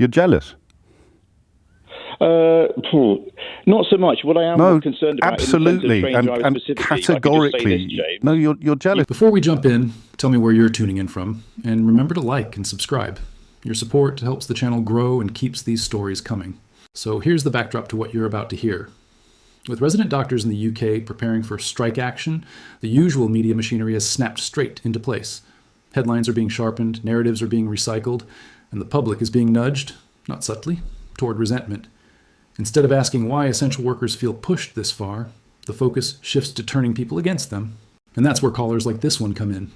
You're jealous. Not so much. What I am concerned about, absolutely, and categorically, no, you're jealous. Before we jump in, tell me where you're tuning in from, and remember to like and subscribe. Your support helps the channel grow and keeps these stories coming. So here's the backdrop to what you're about to hear. With resident doctors in the UK preparing for strike action, the usual media machinery has snapped straight into place. Headlines are being sharpened, narratives are being recycled, and the public is being nudged, not subtly, toward resentment. Instead of asking why essential workers feel pushed this far, the focus shifts to turning people against them. And that's where callers like this one come in.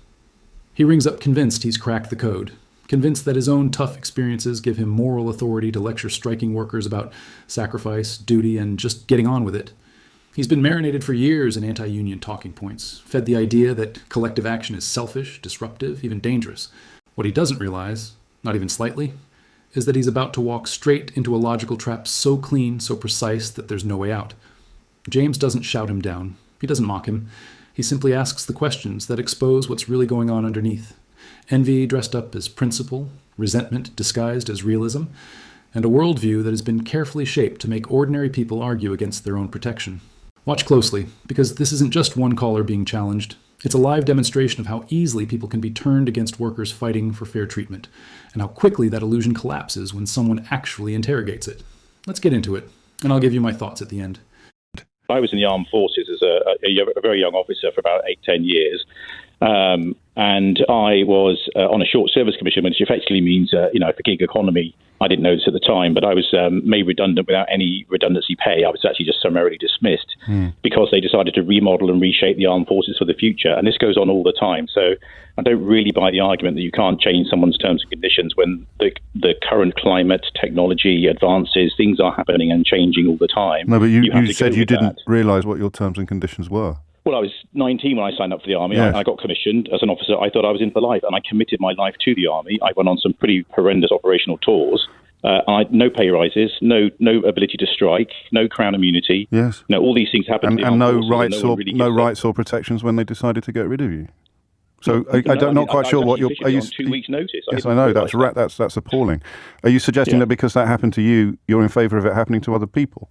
He rings up convinced he's cracked the code, convinced that his own tough experiences give him moral authority to lecture striking workers about sacrifice, duty, and just getting on with it. He's been marinated for years in anti-union talking points, fed the idea that collective action is selfish, disruptive, even dangerous. What he doesn't realize, not even slightly, is that he's about to walk straight into a logical trap so clean, so precise, that there's no way out. James doesn't shout him down. He doesn't mock him. He simply asks the questions that expose what's really going on underneath. Envy dressed up as principle, resentment disguised as realism, and a worldview that has been carefully shaped to make ordinary people argue against their own protection. Watch closely, because this isn't just one caller being challenged. It's a live demonstration of how easily people can be turned against workers fighting for fair treatment, and how quickly that illusion collapses when someone actually interrogates it. Let's get into it, and I'll give you my thoughts at the end. I was in the armed forces as a very young officer for about 8-10 years. And I was on a short service commission, which effectively means, for gig economy. I didn't know this at the time, but I was made redundant without any redundancy pay. I was actually just summarily dismissed because they decided to remodel and reshape the armed forces for the future. And this goes on all the time. So I don't really buy the argument that you can't change someone's terms and conditions when the current climate, technology advances, things are happening and changing all the time. No, but you said you didn't realise what your terms and conditions were. Well, I was 19 when I signed up for the Army. Yes. I got commissioned as an officer. I thought I was in for life, and I committed my life to the Army. I went on some pretty horrendous operational tours. No pay rises, no ability to strike, no crown immunity. Yes. No, all these things happened. And no rights or protections when they decided to get rid of you. So I'm not quite sure what you're. Are you on 2 weeks' notice? Yes, I know that's appalling. Are you suggesting that because that happened to you, you're in favour of it happening to other people?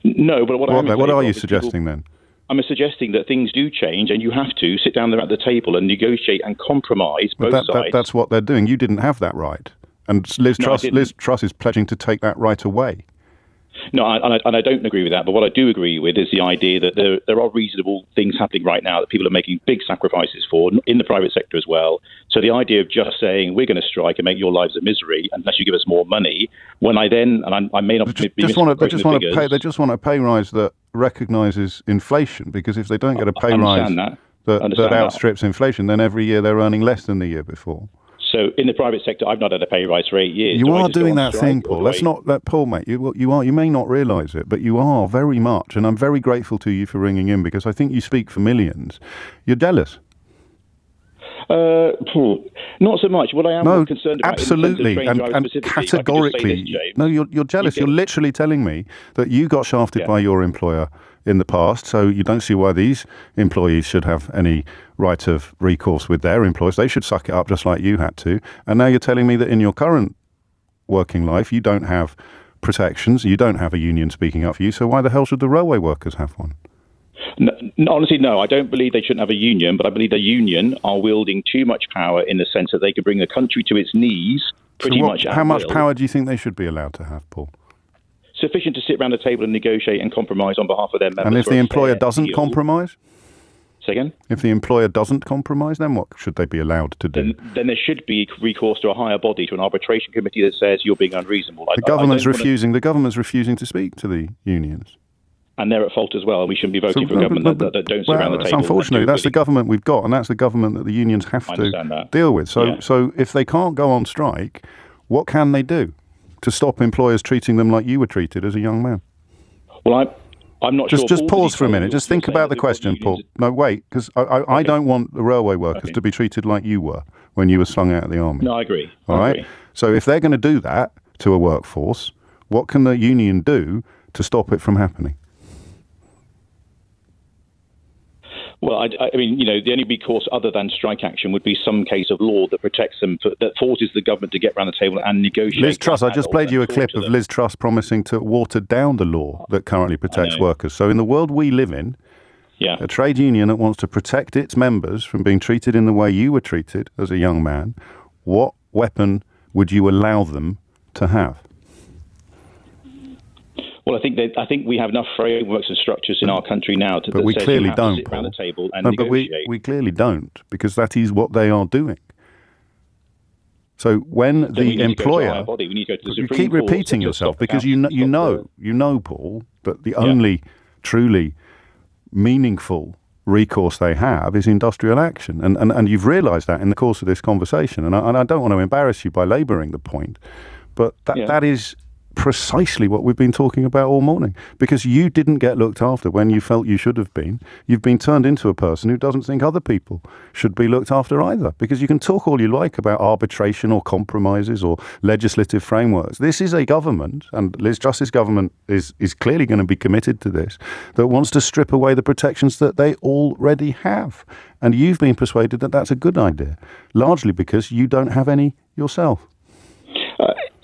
No, but what are you suggesting then? I'm suggesting that things do change, and you have to sit down there at the table and negotiate and compromise both sides. That's what they're doing. You didn't have that right, and Liz Truss is pledging to take that right away. No, and I don't agree with that. But what I do agree with is the idea that there are reasonable things happening right now that people are making big sacrifices for in the private sector as well. So the idea of just saying we're going to strike and make your lives a misery unless you give us more money, when I then I may not they just want a pay rise that recognises inflation, because if they don't get a pay rise that outstrips inflation, then every year they're earning less than the year before. So in the private sector, I've not had a pay rise for 8 years. You are doing that thing, Paul. Let's not let Paul, mate. You may not realise it, but you are very much, and I'm very grateful to you for ringing in, because I think you speak for millions. You're jealous. Not so much. What I am concerned about, absolutely, and categorically, you're jealous. You're literally telling me that you got shafted by your employer in the past, so you don't see why these employees should have any right of recourse with their employers. They should suck it up just like you had to. And now you're telling me that in your current working life, you don't have protections, you don't have a union speaking up for you, so why the hell should the railway workers have one? No, honestly, no. I don't believe they shouldn't have a union, but I believe the union are wielding too much power in the sense that they could bring the country to its knees pretty much at will. How much power do you think they should be allowed to have, Paul? Sufficient to sit around the table and negotiate and compromise on behalf of their members. And if the employer doesn't compromise? Say again? If the employer doesn't compromise, then what should they be allowed to do? Then there should be recourse to a higher body, to an arbitration committee that says you're being unreasonable. The government's refusing to speak to the unions. And they're at fault as well. We shouldn't be voting for a government that don't sit around the table. Unfortunately, that's the government we've got, and that's the government that the unions have to deal with. So if they can't go on strike, what can they do to stop employers treating them like you were treated as a young man? Well, I'm not sure. Just pause for a minute. Just think about the question, Paul. No, wait, because I don't want the railway workers to be treated like you were when you were slung out of the army. No, I agree. All right? So if they're going to do that to a workforce, what can the union do to stop it from happening? Well, I mean, the only recourse other than strike action would be some case of law that protects them, that forces the government to get around the table and negotiate. Liz Truss, I just played you a clip of Liz Truss promising to water down the law that currently protects workers. So in the world we live in, a trade union that wants to protect its members from being treated in the way you were treated as a young man, what weapon would you allow them to have? Well, I think we have enough frameworks and structures in our country now to. But we clearly don't, sit around the table and no, negotiate. But we clearly don't, because that is what they are doing. So when the employer, you keep repeating yourself, because you know, Paul, that the only truly meaningful recourse they have is industrial action, and you've realised that in the course of this conversation. And I don't want to embarrass you by labouring the point, but that is precisely what we've been talking about all morning, because you didn't get looked after when you felt you should have been. You've been turned into a person who doesn't think other people should be looked after either, because you can talk all you like about arbitration or compromises or legislative frameworks. This is a government, and Liz Truss's government is clearly going to be committed to this, that wants to strip away the protections that they already have. And you've been persuaded that that's a good idea, largely because you don't have any yourself.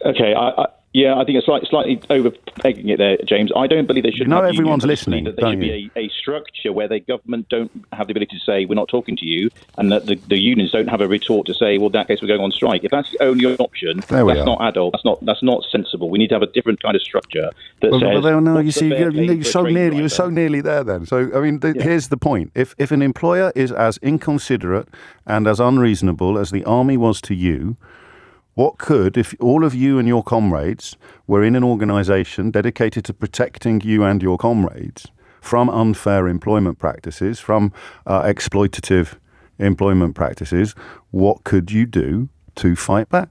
Okay, I think it's slightly over-pegging it there, James. I don't believe they should. Everyone's listening. That there should be a structure where the government don't have the ability to say we're not talking to you, and that the unions don't have a retort to say, well, in that case we're going on strike. If that's the only option, that's not adult. That's not sensible. We need to have a different kind of structure that says. Well, no, you see, you're so nearly there. Then, so I mean, here's the point: if an employer is as inconsiderate and as unreasonable as the army was to you, what could, if all of you and your comrades were in an organisation dedicated to protecting you and your comrades from unfair employment practices, from exploitative employment practices, what could you do to fight back?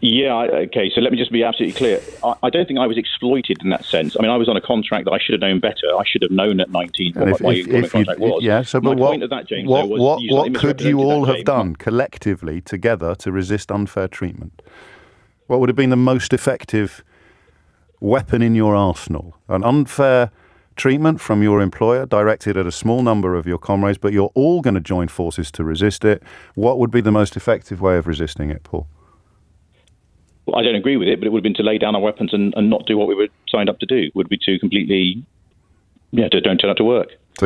Okay, so let me just be absolutely clear. I don't think I was exploited in that sense. I mean, I was on a contract that I should have known better. I should have known at 19 what my contract was. Yeah, so my but point of that, James, what could you all have done collectively together to resist unfair treatment? What would have been the most effective weapon in your arsenal? An unfair treatment from your employer directed at a small number of your comrades, but you're all going to join forces to resist it. What would be the most effective way of resisting it, Paul? I don't agree with it, but it would have been to lay down our weapons and not do what we were signed up to do. It would be to completely, to don't turn up to work. So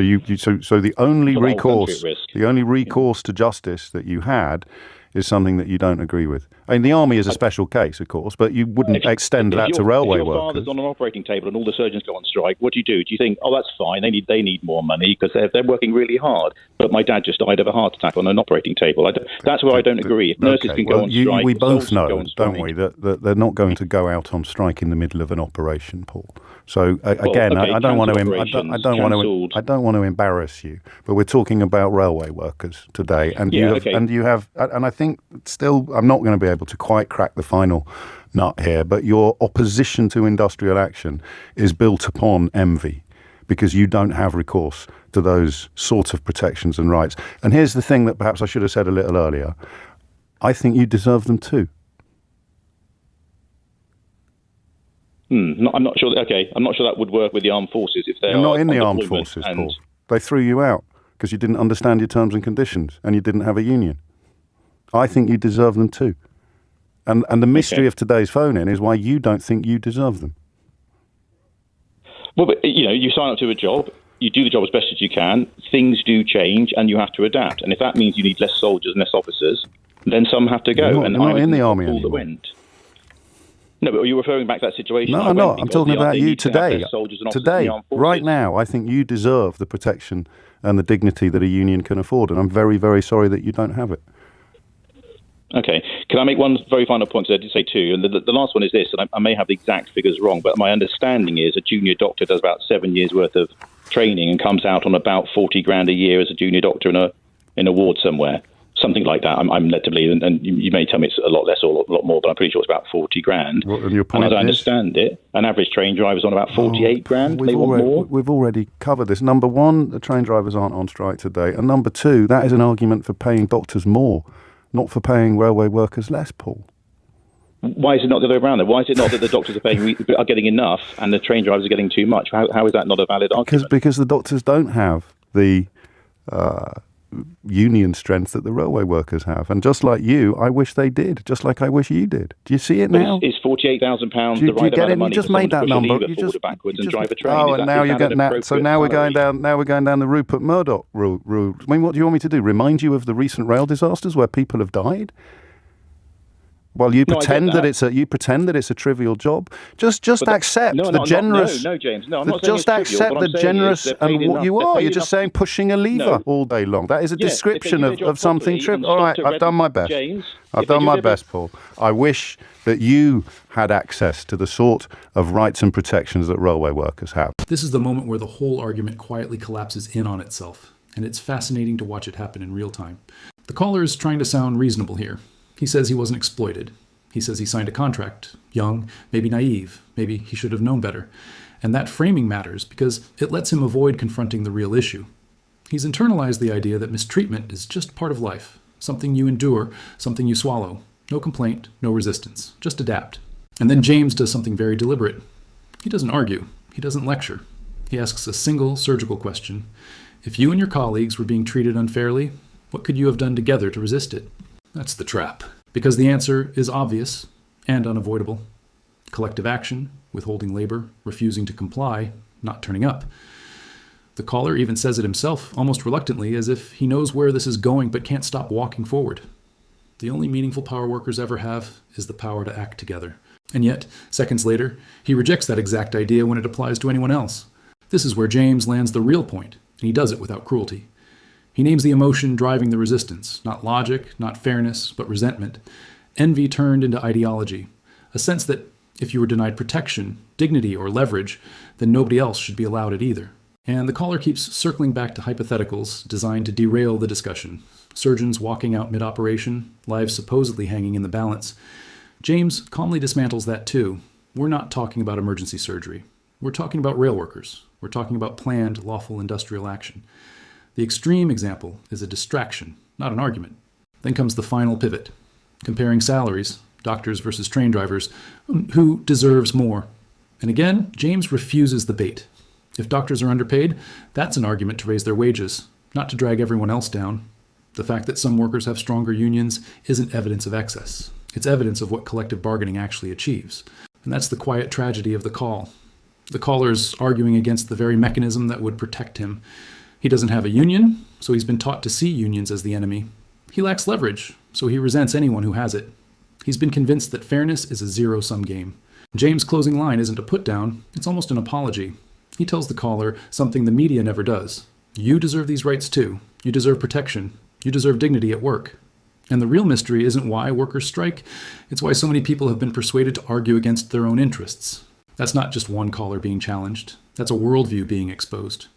so the only recourse to justice that you had is something that you don't agree with. I mean, the army is a special case, of course, but you wouldn't extend that to railway workers. If your father's on an operating table and all the surgeons go on strike, what do? Do you think, oh, that's fine, they need more money because they're working really hard, but my dad just died of a heart attack on an operating table? That's where I don't agree. If nurses can go on strike, we both know, don't we, that they're not going to go out on strike in the middle of an operation, Paul. So again, I don't want to embarrass you, but we're talking about railway workers today, and I think still I'm not going to be able to quite crack the final nut here, but your opposition to industrial action is built upon envy, because you don't have recourse to those sorts of protections and rights. And here's the thing that perhaps I should have said a little earlier: I think you deserve them too. I'm not sure. I'm not sure that would work with the armed forces if they're not in the armed forces, Paul. They threw you out because you didn't understand your terms and conditions and you didn't have a union. I think you deserve them too. And the mystery of today's phone-in is why you don't think you deserve them. Well, but, you sign up to a job, you do the job as best as you can, things do change, and you have to adapt. And if that means you need less soldiers and less officers, then some have to go. You're not in the army anymore. No, but are you referring back to that situation? No, I'm not. I'm talking about you today. Today, right now, I think you deserve the protection and the dignity that a union can afford, and I'm very, very sorry that you don't have it. Okay. Can I make one very final point? So I did say two, and the last one is this, and I may have the exact figures wrong, but my understanding is a junior doctor does about 7 years' worth of training and comes out on about 40 grand a year as a junior doctor in a ward somewhere. Something like that. I'm led to believe, and you may tell me it's a lot less or a lot more, but I'm pretty sure it's about 40 grand. Well, and your point as I understand it, an average train driver's on about 48 grand. They want more. We've already covered this. Number one, the train drivers aren't on strike today. And number two, that is an argument for paying doctors more, not for paying railway workers less, Paul. Why is it not the other way around? Why is it not that the doctors are getting enough and the train drivers are getting too much? How is that not a valid argument? Because the doctors don't have the union strength that the railway workers have. And just like you, I wish they did, just like I wish you did. Do you see it now? Is £48,000 the right amount of money? You just made that number. You just backwards and drive a train. Oh, and now you're getting that. So now we're going down. Now we're going down the Rupert Murdoch route. I mean, what do you want me to do? Remind you of the recent rail disasters where people have died? Well, you pretend that it's a trivial job. Just accept the generous. No, James. No, I'm not saying just accept the generous and what you are. You're just saying pushing a lever all day long. That is a description of something trivial. All right, I've done my best. James, I've done my best, Paul. I wish that you had access to the sort of rights and protections that railway workers have. This is the moment where the whole argument quietly collapses in on itself, and it's fascinating to watch it happen in real time. The caller is trying to sound reasonable here. He says he wasn't exploited. He says he signed a contract, young, maybe naive, maybe he should have known better. And that framing matters because it lets him avoid confronting the real issue. He's internalized the idea that mistreatment is just part of life, something you endure, something you swallow. No complaint, no resistance, just adapt. And then James does something very deliberate. He doesn't argue. He doesn't lecture. He asks a single surgical question. If you and your colleagues were being treated unfairly, what could you have done together to resist it? That's the trap. Because the answer is obvious and unavoidable. Collective action, withholding labor, refusing to comply, not turning up. The caller even says it himself, almost reluctantly, as if he knows where this is going but can't stop walking forward. The only meaningful power workers ever have is the power to act together. And yet, seconds later, he rejects that exact idea when it applies to anyone else. This is where James lands the real point, and he does it without cruelty. He names the emotion driving the resistance, not logic, not fairness, but resentment. Envy turned into ideology, a sense that if you were denied protection, dignity, or leverage, then nobody else should be allowed it either. And the caller keeps circling back to hypotheticals designed to derail the discussion. Surgeons walking out mid-operation, lives supposedly hanging in the balance. James calmly dismantles that too. We're not talking about emergency surgery. We're talking about rail workers. We're talking about planned, lawful industrial action. The extreme example is a distraction, not an argument. Then comes the final pivot, comparing salaries, doctors versus train drivers, who deserves more. And again, James refuses the bait. If doctors are underpaid, that's an argument to raise their wages, not to drag everyone else down. The fact that some workers have stronger unions isn't evidence of excess. It's evidence of what collective bargaining actually achieves. And that's the quiet tragedy of the call. The caller's arguing against the very mechanism that would protect him. He doesn't have a union, so he's been taught to see unions as the enemy. He lacks leverage, so he resents anyone who has it. He's been convinced that fairness is a zero-sum game. James' closing line isn't a put-down, it's almost an apology. He tells the caller something the media never does. You deserve these rights too. You deserve protection. You deserve dignity at work. And the real mystery isn't why workers strike, it's why so many people have been persuaded to argue against their own interests. That's not just one caller being challenged. That's a worldview being exposed.